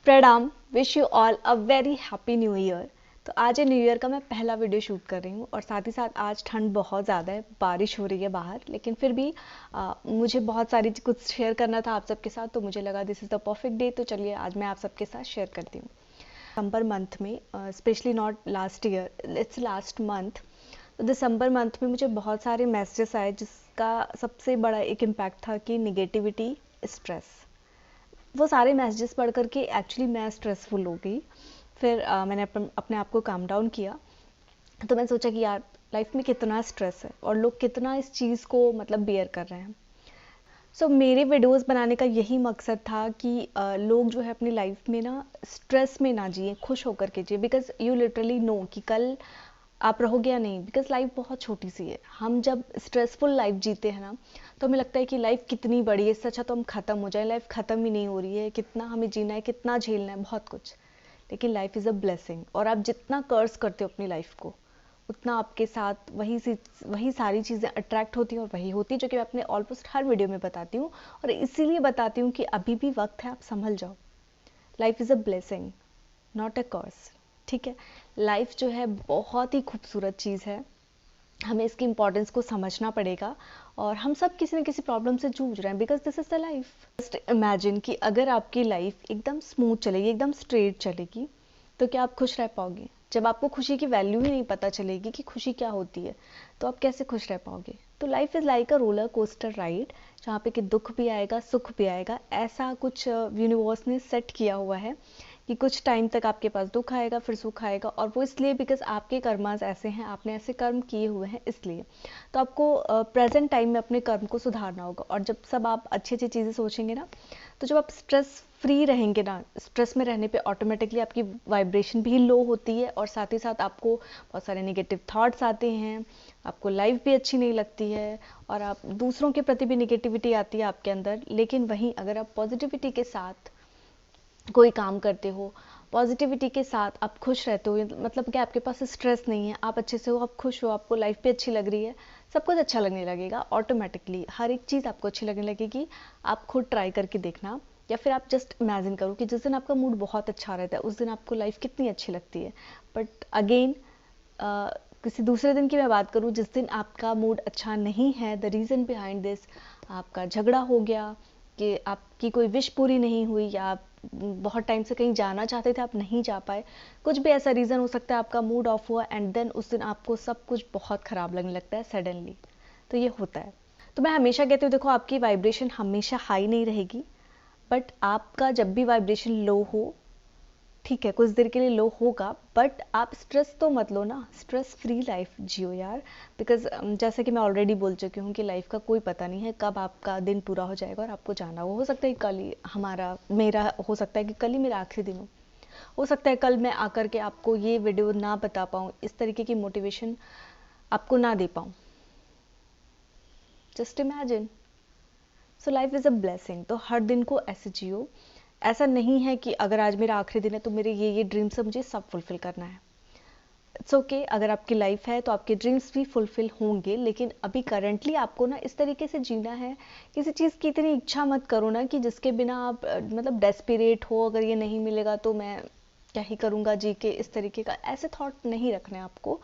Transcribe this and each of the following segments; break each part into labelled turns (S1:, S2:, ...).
S1: प्रणाम, wish you all a very happy new year. तो आज न्यू ईयर का मैं पहला वीडियो शूट कर रही हूँ और साथ ही साथ आज ठंड बहुत ज़्यादा है, बारिश हो रही है बाहर, लेकिन फिर भी मुझे बहुत सारी कुछ शेयर करना था आप सबके साथ, तो मुझे लगा this is the perfect day. तो चलिए आज मैं आप सबके साथ शेयर करती हूँ। दिसंबर मंथ में, specially not last year, it's last month. तो दिसंबर मंथ में मुझे बहुत सारे मैसेजेस आए जिसका सबसे बड़ा एक इम्पैक्ट था कि निगेटिविटी, स्ट्रेस। वो सारे मैसेजेस पढ़ करके एक्चुअली मैं स्ट्रेसफुल हो गई। फिर मैंने अपने आप को काम डाउन किया। तो मैंने सोचा कि यार लाइफ में कितना स्ट्रेस है और लोग कितना इस चीज़ को मतलब बेयर कर रहे हैं। मेरे वीडियोस बनाने का यही मकसद था कि लोग जो है अपनी लाइफ में ना स्ट्रेस में ना जिए, खुश होकर के जिए। बिकॉज यू लिटरली नो कि कल आप रहोगे या नहीं। बिकॉज लाइफ बहुत छोटी सी है। हम जब स्ट्रेसफुल लाइफ जीते हैं ना, तो हमें लगता है कि लाइफ कितनी बड़ी है, इससे अच्छा तो हम ख़त्म हो जाए। लाइफ ख़त्म ही नहीं हो रही है, कितना हमें जीना है, कितना झेलना है, बहुत कुछ। लेकिन लाइफ इज़ अ ब्लेसिंग, और आप जितना कर्स करते हो अपनी लाइफ को, उतना आपके साथ वही सारी चीज़ें अट्रैक्ट होती हैं और वही होती है, जो कि मैं अपने ऑलमोस्ट हर वीडियो में बताती हूँ। और इसीलिए बताती हूँ कि अभी भी वक्त है, आप संभल जाओ। Life is a blessing, not a curse. ठीक है, लाइफ जो है बहुत ही खूबसूरत चीज़ है। हमें इसकी इम्पोर्टेंस को समझना पड़ेगा। और हम सब किसी न किसी प्रॉब्लम से जूझ रहे हैं, because this is the life. Just imagine कि अगर आपकी लाइफ एकदम स्मूथ चलेगी, एकदम स्ट्रेट चलेगी, तो क्या आप खुश रह पाओगे? जब आपको खुशी की वैल्यू ही नहीं पता चलेगी कि खुशी क्या होती है, तो आप कैसे खुश रह पाओगे? तो life is like a roller coaster ride, जहाँ पे कि दुख भी आएगा, सुख भी आएगा। ऐसा कुछ यूनिवर्स ने सेट किया हुआ है कि कुछ टाइम तक आपके पास दुख आएगा, फिर सुख आएगा। और वो इसलिए बिकॉज आपके कर्मास ऐसे हैं, आपने ऐसे कर्म किए हुए हैं, इसलिए। तो आपको प्रेजेंट टाइम में अपने कर्म को सुधारना होगा। और जब सब आप अच्छी अच्छी चीज़ें सोचेंगे ना, तो जब आप स्ट्रेस फ्री रहेंगे ना, स्ट्रेस में रहने पे ऑटोमेटिकली आपकी वाइब्रेशन भी लो होती है, और साथ ही साथ आपको बहुत सारे नेगेटिव थॉट्स आते हैं, आपको लाइफ भी अच्छी नहीं लगती है, और आप दूसरों के प्रति भी निगेटिविटी आती है आपके अंदर। लेकिन वहीं अगर आप पॉजिटिविटी के साथ कोई काम करते हो, पॉजिटिविटी के साथ आप खुश रहते हो, मतलब कि आपके पास स्ट्रेस नहीं है, आप अच्छे से हो, आप खुश हो, आपको लाइफ भी अच्छी लग रही है, सब कुछ अच्छा लगने लगेगा ऑटोमेटिकली। हर एक चीज़ आपको अच्छी लगने लगेगी। आप खुद ट्राई करके देखना, या फिर आप जस्ट इमेजिन करो कि जिस दिन आपका मूड बहुत अच्छा रहता है, उस दिन आपको लाइफ कितनी अच्छी लगती है। बट अगेन, किसी दूसरे दिन की मैं बात करूँ जिस दिन आपका मूड अच्छा नहीं है, द रीज़न बिहाइंड दिस, आपका झगड़ा हो गया, कि आपकी कोई विश पूरी नहीं हुई, या आप बहुत टाइम से कहीं जाना चाहते थे, आप नहीं जा पाए, कुछ भी ऐसा रीज़न हो सकता है, आपका मूड ऑफ हुआ, एंड देन उस दिन आपको सब कुछ बहुत ख़राब लगने लगता है सडनली। तो ये होता है। तो मैं हमेशा कहती हूँ, देखो आपकी वाइब्रेशन हमेशा हाई नहीं रहेगी, बट आपका जब भी वाइब्रेशन लो हो, ठीक है, कुछ देर के लिए लो होगा, बट आप स्ट्रेस तो मत लो ना। स्ट्रेस फ्री लाइफ जियो यार। बिकॉज जैसे कि मैं ऑलरेडी बोल चुकी हूँ कि लाइफ का कोई पता नहीं है कब आपका दिन पूरा हो जाएगा और आपको जाना हो सकता है कल ही मेरा हो सकता है कि कल ही मेरा आखिरी दिन हो सकता है कल मैं आकर के आपको ये वीडियो ना बता पाऊँ, इस तरीके की मोटिवेशन आपको ना दे पाऊँ। Just imagine. So life is a blessing. तो हर दिन को ऐसे जियो। ऐसा नहीं है कि अगर आज मेरा आखिरी दिन है तो मेरे ये ड्रीम्स है, मुझे सब फुलफिल करना है। इट्स ओके, अगर आपकी लाइफ है तो आपके ड्रीम्स भी फुलफिल होंगे, लेकिन अभी करंटली आपको ना इस तरीके से जीना है। किसी चीज़ की इतनी इच्छा मत करो ना कि जिसके बिना आप मतलब डेस्पिरेट हो, अगर ये नहीं मिलेगा तो मैं क्या ही करूँगा जी के, इस तरीके का ऐसे थॉट नहीं रखने आपको।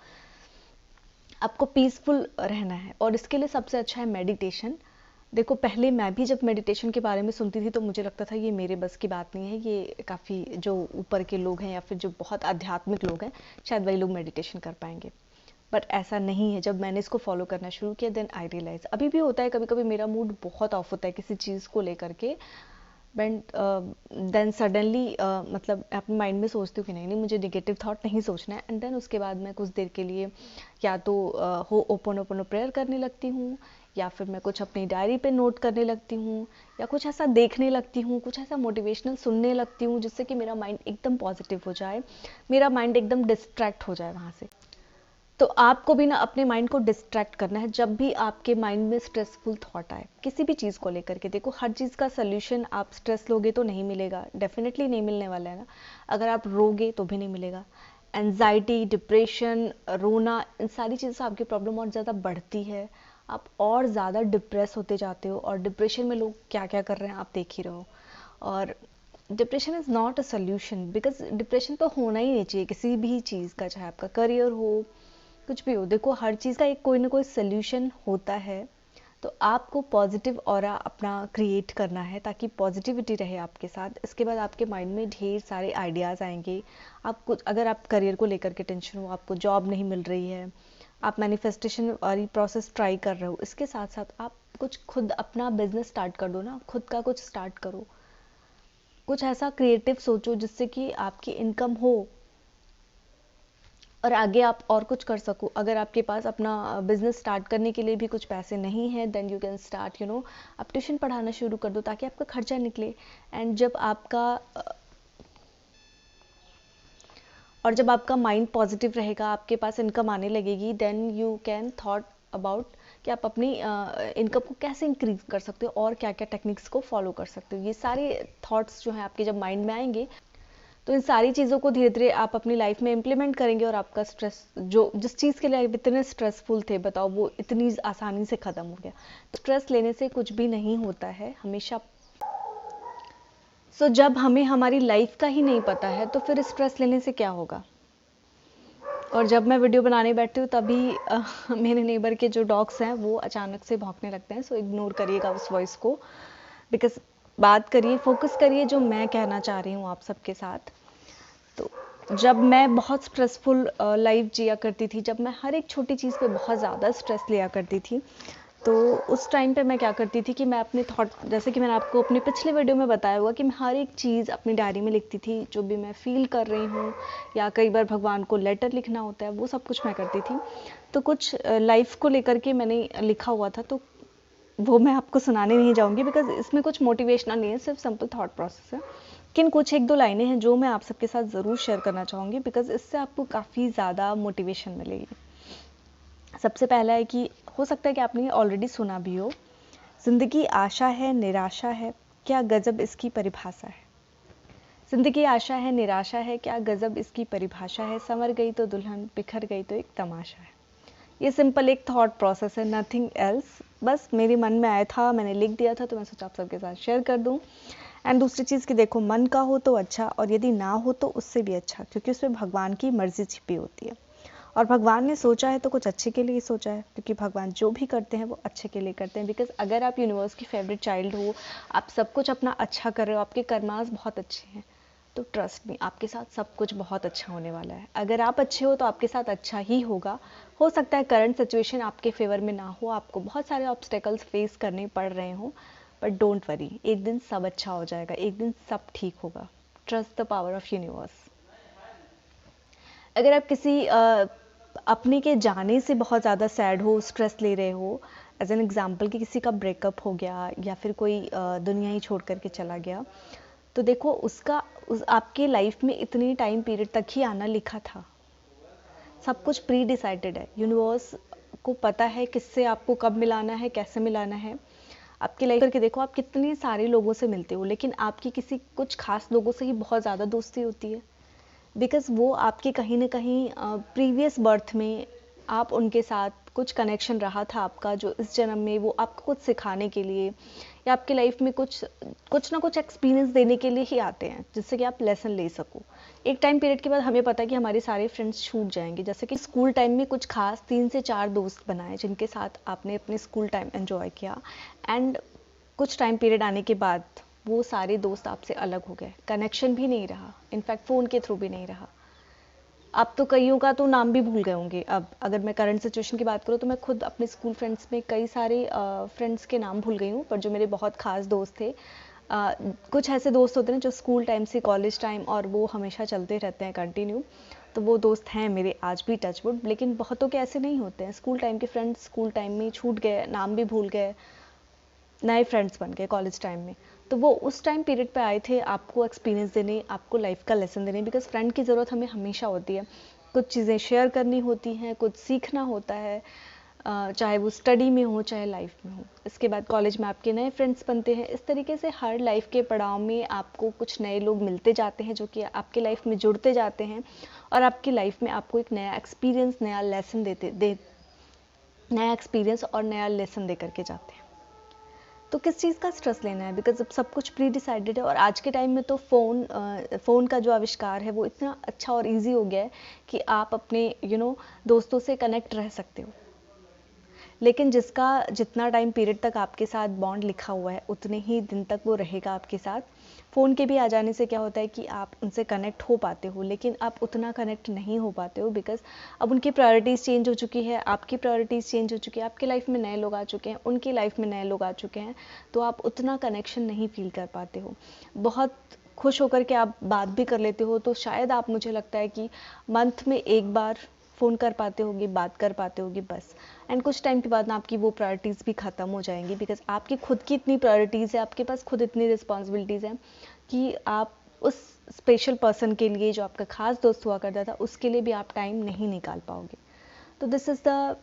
S1: आपको पीसफुल रहना है, और इसके लिए सबसे अच्छा है मेडिटेशन। देखो, पहले मैं भी जब मेडिटेशन के बारे में सुनती थी तो मुझे लगता था ये मेरे बस की बात नहीं है, ये काफ़ी जो ऊपर के लोग हैं या फिर जो बहुत आध्यात्मिक लोग हैं, शायद वही लोग मेडिटेशन कर पाएंगे। बट ऐसा नहीं है। जब मैंने इसको फॉलो करना शुरू किया, देन आई रियलाइज, अभी भी होता है कभी कभी मेरा मूड बहुत ऑफ होता है किसी चीज़ को लेकर के, बट देन सडनली मतलब अपने माइंड में सोचती हूँ कि नहीं नहीं, मुझे निगेटिव थॉट नहीं सोचना है, एंड देन उसके बाद मैं कुछ देर के लिए या तो हो ओपन ओपन प्रेयर करने लगती हूँ, या फिर मैं कुछ अपनी डायरी पे नोट करने लगती हूँ, या कुछ ऐसा देखने लगती हूँ, कुछ ऐसा मोटिवेशनल सुनने लगती हूँ, जिससे कि मेरा माइंड एकदम पॉजिटिव हो जाए, मेरा माइंड एकदम डिस्ट्रैक्ट हो जाए वहाँ से। तो आपको भी ना अपने माइंड को डिस्ट्रैक्ट करना है। जब भी आपके माइंड में स्ट्रेसफुल थॉट आए किसी भी चीज़ को लेकर के, देखो हर चीज़ का सोल्यूशन आप स्ट्रेस लोगे तो नहीं मिलेगा, डेफिनेटली नहीं मिलने वाला है ना। अगर आप रोगे तो भी नहीं मिलेगा। एनजाइटी, डिप्रेशन, रोना, इन सारी चीज़ों से आपकी प्रॉब्लम और ज़्यादा बढ़ती है। आप और ज़्यादा डिप्रेस होते जाते हो, और डिप्रेशन में लोग क्या क्या कर रहे हैं आप देख ही रहे हो। और depression is not a solution, because depression तो होना ही नहीं चाहिए किसी भी चीज़ का, चाहे आपका करियर हो, कुछ भी हो। देखो, हर चीज़ का एक कोई ना कोई सोल्यूशन होता है। तो आपको पॉजिटिव ऑरा अपना क्रिएट करना है ताकि पॉजिटिविटी रहे आपके साथ। इसके बाद आपके माइंड में ढेर सारे आइडियाज़ आएंगे। आपको अगर आप करियर को लेकर के टेंशन हो, आपको जॉब नहीं मिल रही है, आप मैनिफेस्टेशन वाली प्रोसेस ट्राई कर रहे हो, इसके साथ साथ आप कुछ खुद अपना बिजनेस स्टार्ट कर दो ना, खुद का कुछ स्टार्ट करो। कुछ ऐसा क्रिएटिव सोचो जिससे कि आपकी इनकम हो और आगे आप और कुछ कर सको। अगर आपके पास अपना बिजनेस स्टार्ट करने के लिए भी कुछ पैसे नहीं है, देन यू कैन स्टार्ट, आप ट्यूशन पढ़ाना शुरू कर दो ताकि आपका खर्चा निकले। एंड जब आपका माइंड पॉजिटिव रहेगा, आपके पास इनकम आने लगेगी, then you can thought about कि आप अपनी इनकम को कैसे इंक्रीज कर सकते हो और क्या क्या टेक्निक्स को फॉलो कर सकते हो। ये सारे थॉट्स जो हैं आपके जब माइंड में आएंगे, तो इन सारी चीज़ों को धीरे धीरे आप अपनी लाइफ में इम्प्लीमेंट करेंगे और आपका स्ट्रेस, जो जिस चीज़ के लिए आप इतने स्ट्रेसफुल थे, बताओ, वो इतनी आसानी से ख़त्म हो गया। तो स्ट्रेस लेने से कुछ भी नहीं होता है हमेशा। जब हमें हमारी लाइफ का ही नहीं पता है तो फिर स्ट्रेस लेने से क्या होगा। और जब मैं वीडियो बनाने बैठती हूँ तभी मेरे नेबर के जो डॉग्स हैं वो अचानक से भौंकने लगते हैं। सो इग्नोर करिएगा उस वॉइस को, बिकॉज बात करिए, फोकस करिए जो मैं कहना चाह रही हूँ आप सबके साथ। तो जब मैं बहुत स्ट्रेसफुल लाइफ जिया करती थी, जब मैं हर एक छोटी चीज़ पे बहुत ज़्यादा स्ट्रेस लिया करती थी, तो उस टाइम पे मैं क्या करती थी कि मैं अपने थॉट, जैसे कि मैंने आपको अपने पिछले वीडियो में बताया हुआ कि मैं हर एक चीज़ अपनी डायरी में लिखती थी, जो भी मैं फील कर रही हूँ, या कई बार भगवान को लेटर लिखना होता है, वो सब कुछ मैं करती थी। तो कुछ लाइफ को लेकर के मैंने लिखा हुआ था, तो वो मैं आपको सुनाने नहीं जाऊँगी बिकॉज इसमें कुछ मोटिवेशनल नहीं है, सिर्फ सिंपल थॉट प्रोसेस है। लेकिन कुछ एक दो लाइनें हैं जो मैं आप सबके साथ ज़रूर शेयर करना चाहूँगी, बिकॉज इससे आपको काफ़ी ज़्यादा मोटिवेशन मिलेगी। सबसे पहला है कि हो सकता है कि आपने ऑलरेडी सुना भी हो, जिंदगी आशा है निराशा है, क्या गजब इसकी परिभाषा है। जिंदगी आशा है निराशा है, क्या गजब इसकी परिभाषा है, संवर गई तो दुल्हन, बिखर गई तो एक तमाशा है। ये सिंपल एक थॉट प्रोसेस है, नथिंग एल्स। बस मेरे मन में आया था, मैंने लिख दिया था, तो मैं सोचा आप सबके साथ शेयर कर दूं। एंड दूसरी चीज़ कि देखो, मन का हो तो अच्छा, और यदि ना हो तो उससे भी अच्छा, क्योंकि उसमें भगवान की मर्जी छिपी होती है। और भगवान ने सोचा है तो कुछ अच्छे के लिए ही सोचा है, क्योंकि भगवान जो भी करते हैं वो अच्छे के लिए करते हैं। बिकॉज अगर आप यूनिवर्स की फेवरेट चाइल्ड हो, आप सब कुछ अपना अच्छा कर रहे हो, आपके कर्मास बहुत अच्छे हैं, तो ट्रस्ट मी, आपके साथ सब कुछ बहुत अच्छा होने वाला है। अगर आप अच्छे हो तो आपके साथ अच्छा ही होगा। हो सकता है करंट सिचुएशन आपके फेवर में ना हो, आपको बहुत सारे ऑब्स्टेकल्स फेस करने पड़ रहे हों, बट डोंट वरी, एक दिन सब अच्छा हो जाएगा, एक दिन सब ठीक होगा। Trust the power of universe. अगर आप किसी अपने के जाने से बहुत ज़्यादा सैड हो, स्ट्रेस ले रहे हो, एज एन एग्जाम्पल कि किसी का ब्रेकअप हो गया या फिर कोई दुनिया ही छोड़ करके चला गया, तो देखो आपके लाइफ में इतनी टाइम पीरियड तक ही आना लिखा था। सब कुछ प्री डिसाइडेड है, यूनिवर्स को पता है किससे आपको कब मिलाना है, कैसे मिलाना है। आपकी लाइफ करके देखो, आप कितने सारे लोगों से मिलते हो, लेकिन आपकी किसी कुछ खास लोगों से ही बहुत ज़्यादा दोस्ती होती है, बिकॉज वो आपके कहीं ना कहीं प्रीवियस बर्थ में आप उनके साथ कुछ कनेक्शन रहा था आपका, जो इस जन्म में वो आपको कुछ सिखाने के लिए या आपकी लाइफ में कुछ ना कुछ एक्सपीरियंस देने के लिए ही आते हैं, जिससे कि आप लेसन ले सको। एक टाइम पीरियड के बाद हमें पता है कि हमारे सारे फ्रेंड्स छूट जाएंगे, जैसे कि स्कूल टाइम में कुछ खास 3 से 4 दोस्त बनाए जिनके साथ आपने अपने स्कूल टाइम एंजॉय किया, एंड कुछ टाइम पीरियड आने के बाद वो सारे दोस्त आपसे अलग हो गए, कनेक्शन भी नहीं रहा, इनफैक्ट फ़ोन के थ्रू भी नहीं रहा। अब तो कईयों का तो नाम भी भूल गए होंगे। अब अगर मैं करंट सिचुएशन की बात करूँ तो मैं खुद अपने स्कूल फ्रेंड्स में कई सारे फ्रेंड्स के नाम भूल गई हूँ, पर जो मेरे बहुत खास दोस्त थे, कुछ ऐसे दोस्त होते हैं जो स्कूल टाइम से कॉलेज टाइम, और वो हमेशा चलते रहते हैं कंटिन्यू, तो वो दोस्त हैं मेरे आज भी टचवुड। लेकिन बहुतों के ऐसे नहीं होते हैं, स्कूल टाइम के फ्रेंड्स स्कूल टाइम में छूट गए, नाम भी भूल गए, नए फ्रेंड्स बन गए कॉलेज टाइम में। तो वो उस टाइम पीरियड पे आए थे आपको एक्सपीरियंस देने, आपको लाइफ का लेसन देने, बिकॉज फ्रेंड की ज़रूरत हमें हमेशा होती है। कुछ चीज़ें शेयर करनी होती हैं, कुछ सीखना होता है, चाहे वो स्टडी में हो चाहे लाइफ में हो। इसके बाद कॉलेज में आपके नए फ्रेंड्स बनते हैं। इस तरीके से हर लाइफ के पड़ाव में आपको कुछ नए लोग मिलते जाते हैं, जो कि आपके लाइफ में जुड़ते जाते हैं और आपकी लाइफ में आपको एक नया एक्सपीरियंस, नया लेसन नया एक्सपीरियंस और नया लेसन दे करके जाते हैं। तो किस चीज़ का स्ट्रेस लेना है, बिकॉज अब सब कुछ प्री डिसाइडेड है। और आज के टाइम में तो फ़ोन का जो आविष्कार है वो इतना अच्छा और इजी हो गया है कि आप अपने दोस्तों से कनेक्ट रह सकते हो। लेकिन जिसका जितना टाइम पीरियड तक आपके साथ बॉन्ड लिखा हुआ है उतने ही दिन तक वो रहेगा आपके साथ। फ़ोन के भी आ जाने से क्या होता है कि आप उनसे कनेक्ट हो पाते हो, लेकिन आप उतना कनेक्ट नहीं हो पाते हो, बिकॉज अब उनकी प्रायोरिटीज़ चेंज हो चुकी है, आपकी प्रायोरिटीज़ चेंज हो चुकी है, आपकी लाइफ में नए लोग आ चुके हैं, उनकी लाइफ में नए लोग आ चुके हैं, तो आप उतना कनेक्शन नहीं फील कर पाते हो। बहुत खुश होकर के आप बात भी कर लेते हो तो शायद आप, मुझे लगता है कि मंथ में एक बार फ़ोन कर पाते होगे, बात कर पाते होगे बस। एंड कुछ टाइम के बाद ना आपकी वो प्रायोरिटीज़ भी ख़त्म हो जाएंगी, बिकॉज आपकी खुद की इतनी प्रायोरिटीज़ है, आपके पास खुद इतनी रिस्पॉन्सिबिलिटीज़ हैं कि आप उस स्पेशल पर्सन के लिए, जो आपका खास दोस्त हुआ करता था, उसके लिए भी आप टाइम नहीं निकाल पाओगे। तो this is the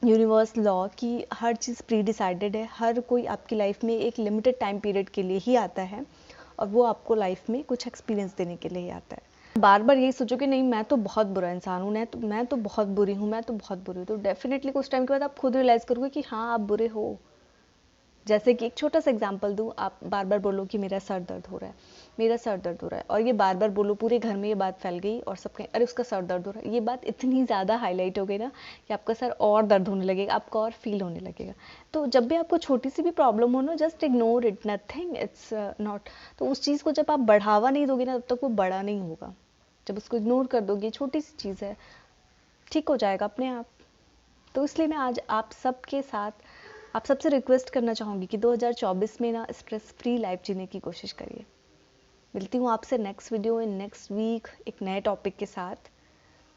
S1: universe law कि हर चीज़ प्री डिसाइडेड है। हर कोई आपकी लाइफ में एक लिमिटेड टाइम पीरियड के लिए ही आता है और वो आपको लाइफ में कुछ एक्सपीरियंस देने के लिए ही आता है। बार बार यही सोचो कि नहीं मैं तो बहुत बुरा इंसान हूँ, मैं तो बहुत बुरी हूँ, मैं तो बहुत बुरी हूँ, तो डेफिनेटली कुछ टाइम के बाद आप खुद रियलाइज़ करोगे कि हाँ आप बुरे हो। जैसे कि एक छोटा सा एग्जांपल दूँ, आप बार बार बोलो कि मेरा सर दर्द हो रहा है, मेरा सर दर्द हो रहा है, और ये बार बार बोलो, पूरे घर में ये बात फैल गई और सब कहें अरे उसका सर दर्द हो रहा है। ये बात इतनी ज़्यादा हाईलाइट हो गई ना कि आपका सर और दर्द होने लगेगा, आपको और फील होने लगेगा। तो जब भी आपको छोटी सी भी प्रॉब्लम हो ना, just ignore it, nothing, it's not. तो उस चीज़ को जब आप बढ़ावा नहीं दोगे ना, तब तक वो बड़ा नहीं होगा। जब उसको इग्नोर कर दोगे, छोटी सी चीज़ है, ठीक हो जाएगा अपने आप। तो इसलिए मैं आज आप सबसे रिक्वेस्ट करना चाहूँगी कि 2024 में ना स्ट्रेस फ्री लाइफ जीने की कोशिश करिए। मिलती हूँ आपसे next video in next week एक नए टॉपिक के साथ।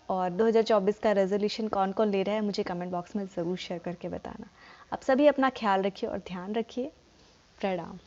S1: और 2024 का रेजोल्यूशन कौन कौन ले रहा है मुझे कमेंट बॉक्स में ज़रूर शेयर करके बताना। आप सभी अपना ख्याल रखिए और ध्यान रखिए। प्रणाम।